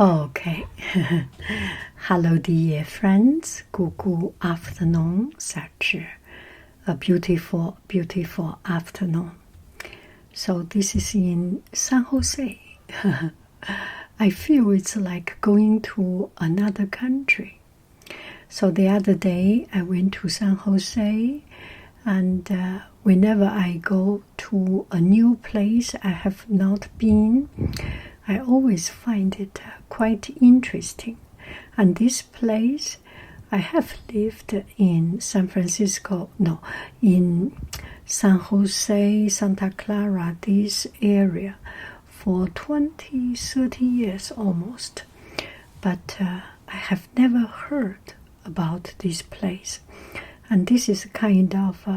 Okay. Hello, dear friends. Good afternoon. Such a beautiful, beautiful afternoon. So this is in San Jose. I feel it's like going to another country. So the other day I went to San Jose, and whenever I go to a new place I have not been, I always find it quite interesting. And this place, I have lived in San Francisco, no, in San Jose, Santa Clara, this area for 20, 30 years almost. But I have never heard about this place. And this is kind of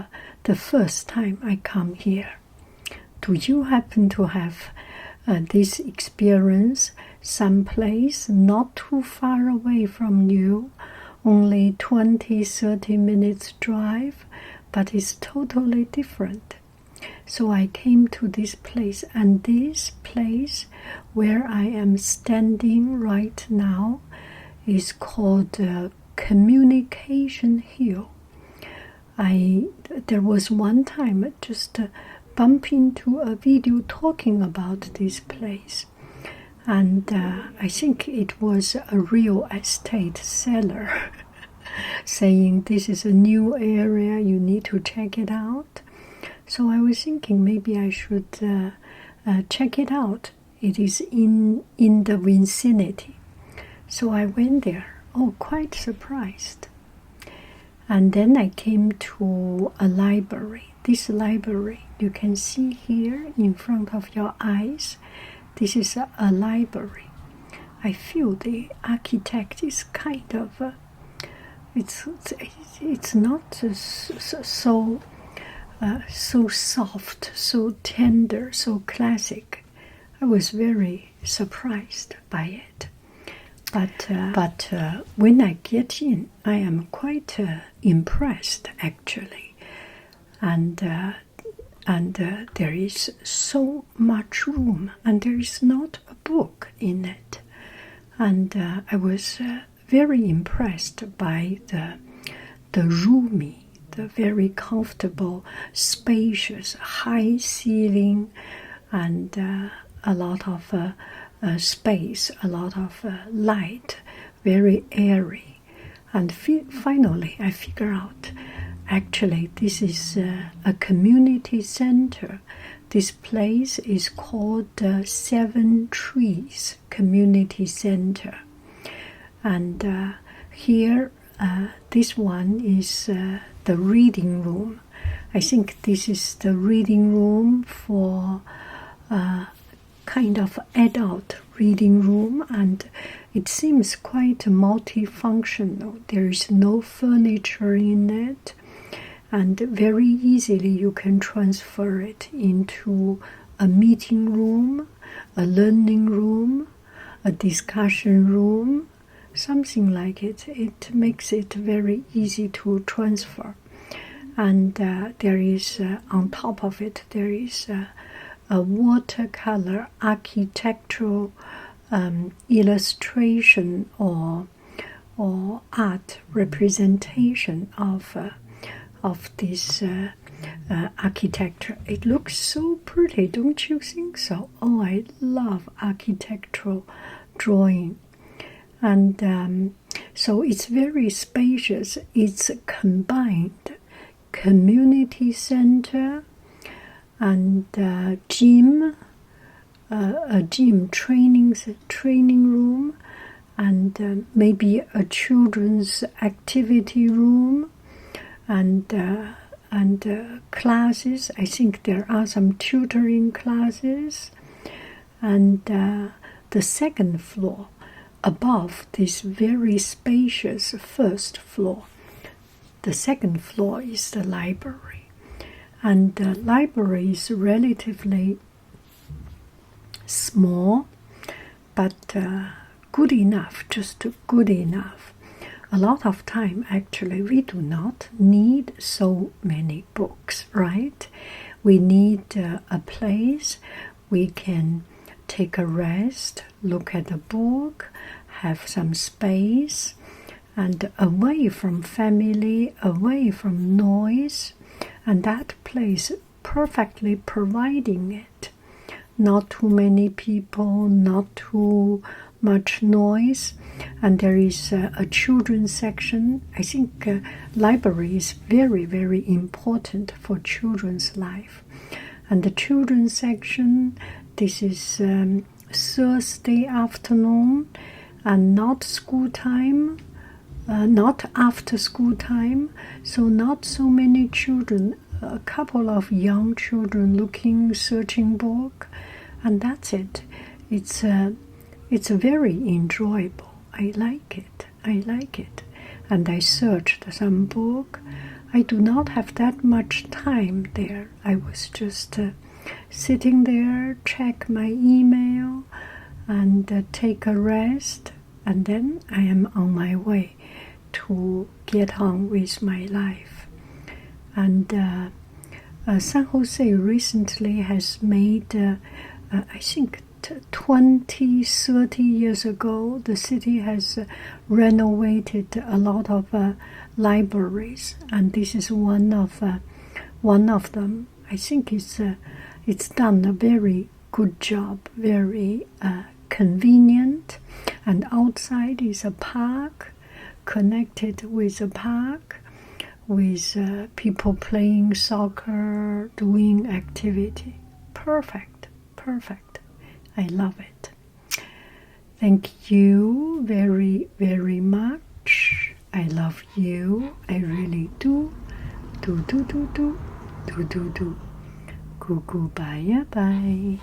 the first time I come here. Do you happen to have this experience someplace not too far away from you, only 20, 30 minutes drive, but it's totally different? So I came to this place, and this place where I am standing right now is called Communication Hill. There was one time I just bump into a video talking about this place, and I think it was a real estate seller saying this is a new area, you need to check it out. So I was thinking maybe I should check it out. It is in the vicinity. So I went there, quite surprised. And then I came to a library. This library, you can see here in front of your eyes, this is a library. I feel the architect is kind of, it's not so soft, so tender, so classic. I was very surprised by it. But when I get in, I am quite impressed, actually. And there is so much room, and there is not a book in it. And I was very impressed by the roomy, the very comfortable, spacious, high ceiling, and a lot of space, a lot of light, very airy. And finally I figure out, actually this is a community center. This place is called Seven Trees Community Center. And here, this one is the reading room. I think this is the reading room for kind of adult reading room, and it seems quite multifunctional. There is no furniture in it, and very easily you can transfer it into a meeting room, a learning room, a discussion room, something like it. It makes it very easy to transfer. And there is, on top of it, there is a watercolor architectural illustration or art representation of this architecture. It looks so pretty, don't you think so? I love architectural drawing. And so it's very spacious. It's combined community center and gym, a gym training room, and maybe a children's activity room, and classes. I think there are some tutoring classes. And the second floor, above this very spacious first floor, the second floor is the library. And the library is relatively small, but good enough, just good enough. A lot of time, actually, we do not need so many books, right? We need a place we can take a rest, look at a book, have some space, and away from family, away from noise, and that place perfectly providing it. Not too many people, not too much noise, and there is a children's section. I think library is very, very important for children's life. And the children's section, this is Thursday afternoon, and not school time, not after school time, so not so many children, a couple of young children looking, searching book, and that's it. It's very enjoyable. I like it. And I searched some book. I do not have that much time there. I was just sitting there, check my email, and take a rest, and then I am on my way to get on with my life. And San Jose recently has made, I think 20, 30 years ago, the city has renovated a lot of libraries, and this is one of them. I think it's done a very good job, very convenient, and outside is a park, connected with a park, with people playing soccer, doing activity. Perfect. I love it. Thank you very, very much. I love you. I really do. Do. Goodbye. Bye.